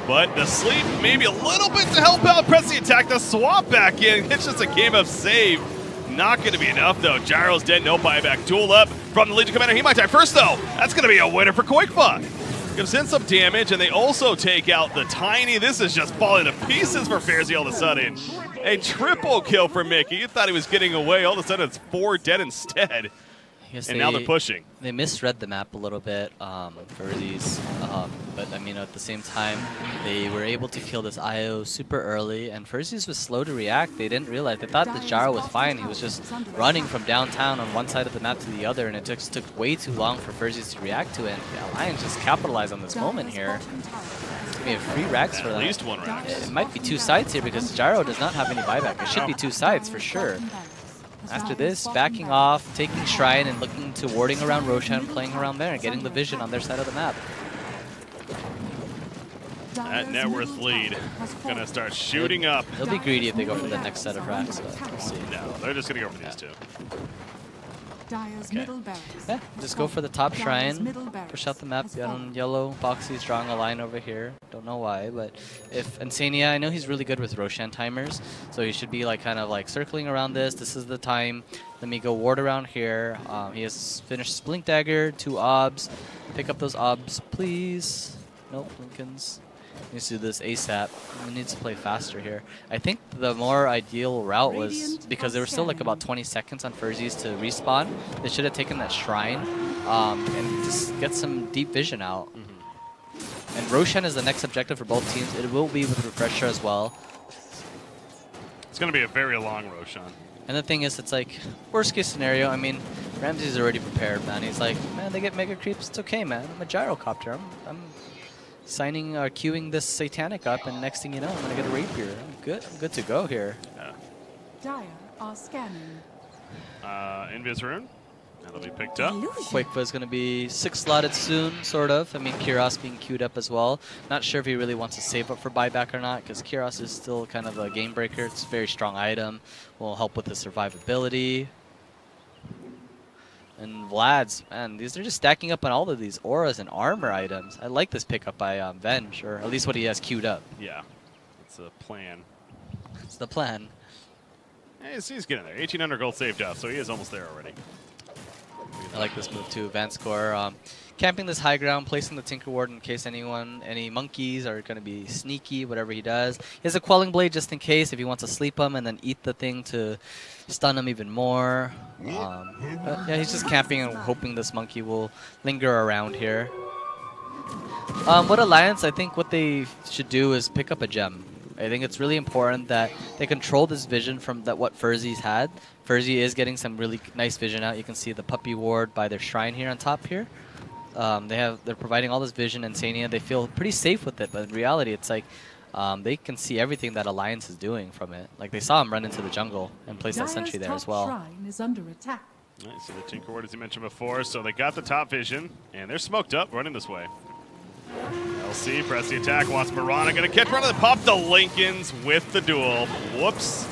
But the sleep, maybe a little bit to help out. Press the attack. The swap back in. It's just a game of save. Not going to be enough, though. Gyro's dead. No buyback. Duel up from the Legion Commander. He might die first, though. That's going to be a winner for Quickfoot. Gives in some damage, and they also take out the Tiny. This is just falling to pieces for ferzee all of a sudden. A triple kill for Mickey. You thought he was getting away. All of a sudden, it's 4 dead instead. And now they're pushing. They misread the map a little bit for these, but I mean at the same time they were able to kill this IO super early, and ferzee's was slow to react. They didn't realize. They thought the Gyro was fine. He was just running from downtown on one side of the map to the other, and it just took way too long for ferzee's to react to it. And the Alliance just capitalized on this moment here. We have 3 racks for them. At least 1 rack. It might be 2 sides here because Gyro does not have any buyback. It should be 2 sides for sure. After this, backing off, taking Shrine, and looking to warding around Roshan, playing around there, and getting the vision on their side of the map. That net worth lead gonna start shooting up. They'll be greedy if they go for the next set of racks, but we'll see. No, they're just gonna go for these 2. Dyer's middle barracks. Yeah, just go for the top Shrine, push out the map, get on yellow. Foxy's drawing a line over here. Don't know why, but if Insania, I know he's really good with Roshan timers, so he should be like kind of like circling around this. This is the time. Let me go ward around here. He has finished Blink Dagger, 2 obs. Pick up those obs, please. Nope, Lincoln's. Needs to do this ASAP. He needs to play faster here. I think the more ideal route was, because there were still like about 20 seconds on ferzee's to respawn, they should have taken that Shrine and just get some deep vision out. And Roshan is the next objective for both teams. It will be with Refresher as well. It's going to be a very long Roshan. And the thing is, it's like, worst case scenario, I mean, Ramsey's already prepared, man. He's like, man, they get Mega Creeps, it's okay, man. I'm a Gyrocopter. I'm signing, queuing this Satanic up, and next thing you know, I'm going to get a Rapier. I'm good to go here. Yeah. Dyer are scanning. Invis Rune. That'll be picked up. Quakefa is going to be 6 slotted soon, sort of. I mean, Kiros being queued up as well. Not sure if he really wants to save up for buyback or not, because Kiros is still kind of a game breaker. It's a very strong item. Will help with the survivability. And Vlad's, man, these are just stacking up on all of these auras and armor items. I like this pickup by Venge, or at least what he has queued up. Yeah, it's a plan. It's the plan. Hey, he's getting there. 1,800 gold saved up, so he is almost there already. I like this move too. Vanscore camping this high ground, placing the Tinker Ward in case any monkeys are going to be sneaky, whatever he does. He has a Quelling Blade just in case if he wants to sleep him and then eat the thing to stun him even more. Yeah, he's just camping and hoping this monkey will linger around here. What Alliance, I think what they should do is pick up a gem. I think it's really important that they control this vision from what ferzee's had. ferzee is getting some really nice vision out. You can see the puppy ward by their shrine here on top here. They're providing all this vision, Insania. They feel pretty safe with it, but in reality, it's like they can see everything that Alliance is doing from it. Like they saw him run into the jungle and place that sentry there as well. Shrine is under attack. Nice, so the Tinker Ward, as you mentioned before, so they got the top vision, and they're smoked up, running this way. LC, press the attack, wants Mirana, gonna catch one of the pop the Lincolns with the duel. Whoops.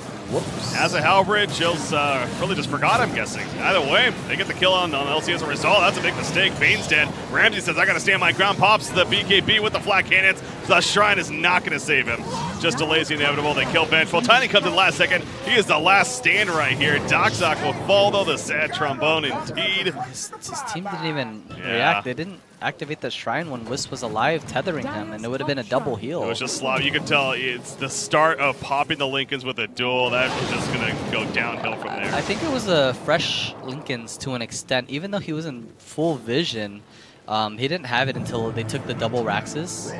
As a halberd, Chills really just forgot, I'm guessing. Either way, they get the kill on LC as a result. That's a big mistake. Bane's dead. Ramsey says, I gotta stand my ground. Pops the BKB with the flat cannons. The Shrine is not gonna save him. Just delays the inevitable. They kill Vengeful. Tiny comes in the last second. He is the last stand right here. Doxock will fall, though. The sad trombone indeed. His team didn't even react. They didn't activate the Shrine when Wisp was alive, tethering him, and it would have been a double heal. It was just slow. You could tell it's the start of popping the Lincolns with a duel. That's just going to go downhill from there. I think it was a fresh Lincolns to an extent. Even though he was in full vision, he didn't have it until they took the double Raxes.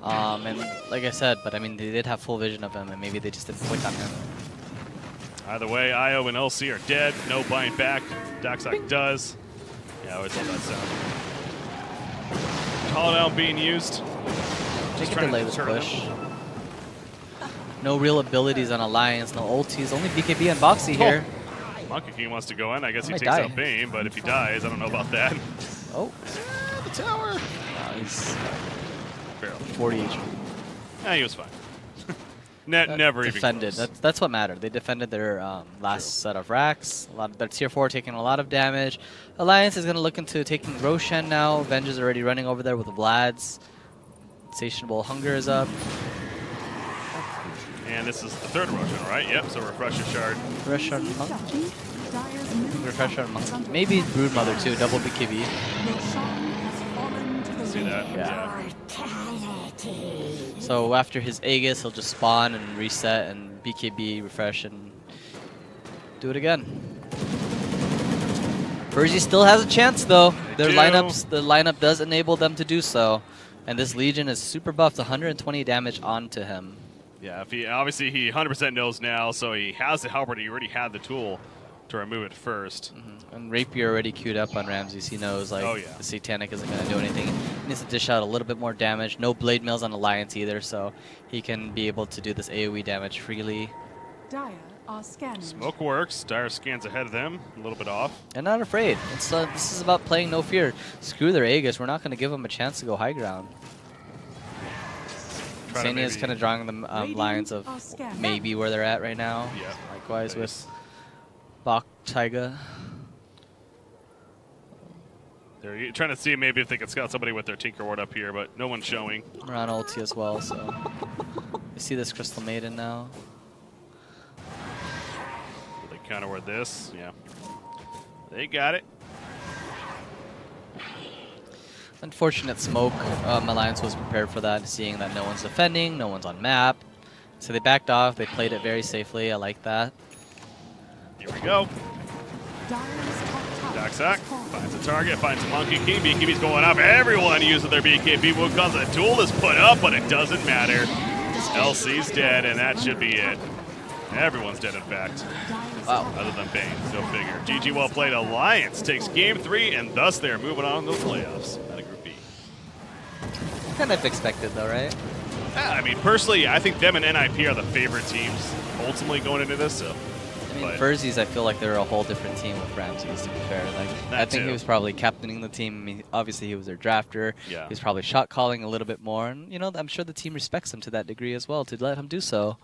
And like I said, but I mean, they did have full vision of him, and maybe they just didn't click on him. Either way, IO and LC are dead. No buying back. Doxock does. Yeah, I always love that sound. Call down being used. Just trying to delay this push. No real abilities on Alliance, no ultis, only BKB and Boxy here. Monkey King wants to go in. I guess he Might takes die. out Bane, but if he dies, I don't know about that. Oh. The tower. He's Barely. 40 HP. He was fine. Never defended. even close. That's what mattered. They defended their last set of racks. Their tier 4 taking a lot of damage. Alliance is going to look into taking Roshan now. Venge is already running over there with the Vlads. Insatiable Hunger is up. And this is the third Roshan, right? Yep, so Refresher Shard. Refresher Monkey? Refresher Monkey. Maybe Broodmother too, double BKB. See that? Yeah. So after his Aegis, he'll just spawn and reset and BKB, refresh, and do it again. ferzee still has a chance though. The lineup does enable them to do so. And this Legion is super buffed, 120 damage onto him. Yeah, if he obviously he 100% knows now, so he has the helper. He already had the tool to remove it first. And Rapier already queued up on Ramses. He knows like the Satanic isn't going to do anything. He needs to dish out a little bit more damage. No Blade Mills on Alliance either, so he can be able to do this AoE damage freely. Dire are scanning. Smoke works. Dire scans ahead of them, a little bit off. And not afraid. It's, this is about playing no fear. Screw their Aegis. We're not going to give them a chance to go high ground. Sania is kind of drawing the lines of maybe where they're at right now. Yeah. Likewise with Bak Taiga. They're trying to see maybe if they can scout somebody with their Tinker Ward up here, but no one's showing. We're on ulti as well, so you see this Crystal Maiden now. Will they counter ward this? Yeah. They got it. Unfortunate smoke. Alliance was prepared for that, seeing that no one's defending, no one's on map. So they backed off. They played it very safely. I like that. Here we go. Darksack finds a target, finds a Monkey King. BKB's going up. Everyone uses their BKB move because the tool is put up, but it doesn't matter. LC's dead, and that should be it. Everyone's dead, in fact. Wow. Other than Bane, go figure. GG, well played. Alliance takes game 3, and thus they're moving on to the playoffs out of Group B. Kind of expected, though, right? I mean, personally, I think them and NIP are the favorite teams ultimately going into this. So, I mean, Ferzee's, I feel like they're a whole different team with Ramses, to be fair. Like, I think he was probably captaining the team. I mean, obviously, he was their drafter. Yeah. He's probably shot calling a little bit more. And, you know, I'm sure the team respects him to that degree as well, to let him do so.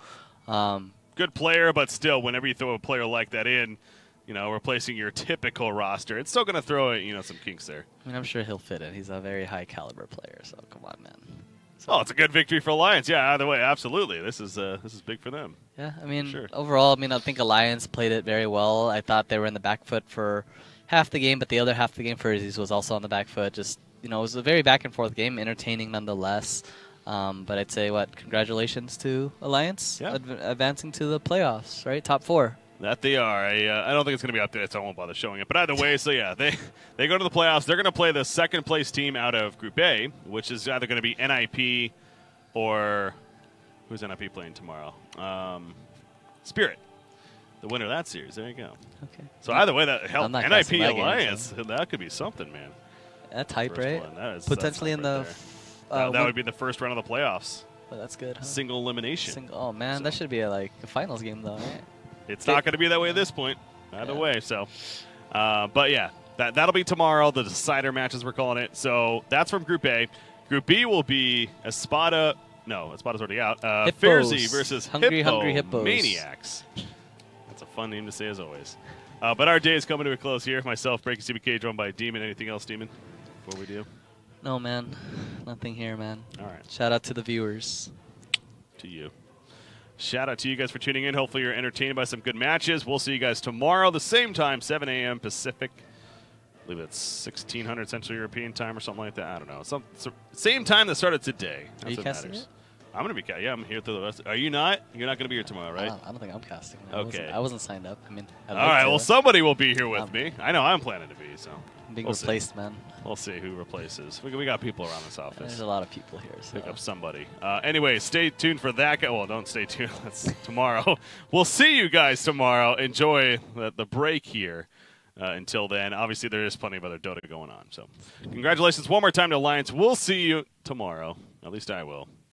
Good player, but still, whenever you throw a player like that in, you know, replacing your typical roster, it's still going to throw, you know, some kinks there. I mean, I'm sure he'll fit in. He's a very high caliber player, so come on, man. So, oh, it's a good victory for Alliance. Yeah, either way, absolutely. This is big for them. Yeah, I mean, overall, I mean, I think Alliance played it very well. I thought they were in the back foot for half the game, but the other half of the game for Ferzee's was also on the back foot. Just, you know, it was a very back and forth game, entertaining nonetheless. But I'd say, congratulations to Alliance advancing to the playoffs, right? Top 4. That they are. I don't think it's going to be up there, so I won't bother showing it. But either way, so yeah, they go to the playoffs. They're going to play the second place team out of Group A, which is either going to be NIP or who's NIP playing tomorrow? Spirit. The winner of that series. There you go. Okay. So either way, that helped NIP Alliance. Game, so. That could be something, man. That's hype, right? Potentially in the. That would be the first round of the playoffs. Oh, that's good. Huh? Single elimination. Oh man, that should be a finals game though, right? It's not going to be that way at this point. Either way, so. But yeah, that'll be tomorrow. The decider matches we're calling it. So that's from Group A. Group B will be Espada. No, Espada's already out. ferzee versus Hungry Hippos. Maniacs. That's a fun name to say as always. But our day is coming to a close here. Myself, BreakyCPK, joined by DeMoN. Anything else, DeMoN, before we do? No, man. Nothing here, man. All right. Shout out to the viewers. To you. Shout out to you guys for tuning in. Hopefully you're entertained by some good matches. We'll see you guys tomorrow, the same time, 7 a.m. Pacific. I believe it's 1600 Central European time or something like that. I don't know. Same time that started today. That's Are you casting it? I'm going to be casting. Yeah, I'm here through the rest. Are you not? You're not going to be here tomorrow, right? I don't think I'm casting. Okay. I wasn't signed up. I mean, all right. Well, somebody will be here with me. I know I'm planning to be, so. Being replaced, man. We'll see who replaces. We got people around this office. There's a lot of people here. So. Pick up somebody. Anyway, stay tuned for that. Well, don't stay tuned. That's tomorrow. We'll see you guys tomorrow. Enjoy the break here. Until then, obviously, there is plenty of other Dota going on. So congratulations one more time to Alliance. We'll see you tomorrow. At least I will.